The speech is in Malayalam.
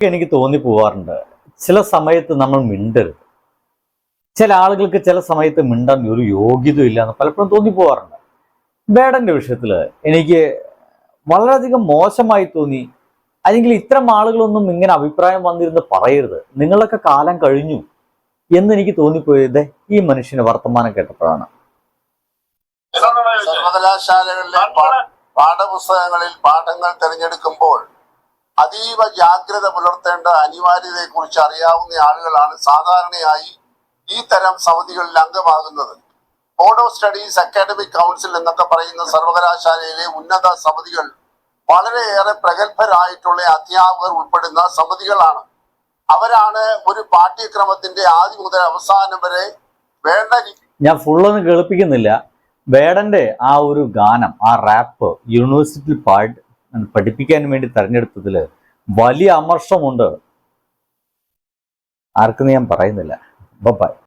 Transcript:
എനിക്ക് തോന്നിപ്പോവാറുണ്ട്, ചില സമയത്ത് നമ്മൾ മിണ്ടരുത്. ചില ആളുകൾക്ക് ചില സമയത്ത് മിണ്ടാൻ ഒരു യോഗ്യത ഇല്ല എന്ന് പലപ്പോഴും തോന്നിപ്പോവാറുണ്ട്. ബേഡന്റെ വിഷയത്തിൽ എനിക്ക് വളരെയധികം മോശമായി തോന്നി. അല്ലെങ്കിൽ ഇത്തരം ആളുകളൊന്നും ഇങ്ങനെ അഭിപ്രായം വന്നിരുന്ന് പറയരുത്, നിങ്ങളൊക്കെ കാലം കഴിഞ്ഞു എന്ന് എനിക്ക് തോന്നിപ്പോയത് ഈ മനുഷ്യന് വർത്തമാനം കേട്ടപ്പോഴാണ്. സർവകലാശാലകളിലെ പാഠപുസ്തകങ്ങളിൽ പാഠങ്ങൾ തിരഞ്ഞെടുക്കുമ്പോൾ അതീവ ജാഗ്രത പുലർത്തേണ്ട അനിവാര്യതയെക്കുറിച്ച് അറിയാവുന്ന ആളുകളാണ് സാധാരണയായി ഈ തരം സമിതികളിൽ അംഗമാകുന്നത്. Board of studies, academic council എന്നൊക്കെ പറയുന്ന സർവകലാശാലയിലെ ഉന്നത സമിതികൾ വളരെയേറെ പ്രഗത്ഭരായിട്ടുള്ള അധ്യാപകർ ഉൾപ്പെടുന്ന സമിതികളാണ്. അവരാണ് ഒരു പാഠ്യക്രമത്തിന്റെ ആദ്യം മുതൽ അവസാനം വരെ വേണ്ട. ഞാൻ ഫുള്ളൊന്നും കേൾപ്പിക്കുന്നില്ല. ബേഡന്റെ ആ ഒരു ഗാനം, ആ റാപ്പ് യൂണിവേഴ്സിറ്റിയിൽ പഠിപ്പിക്കാൻ വേണ്ടി തെരഞ്ഞെടുത്തതിൽ വലിയ അമർഷമുണ്ട്. ആർക്കെന്ന് ഞാൻ പറയുന്നില്ല. ബൈ.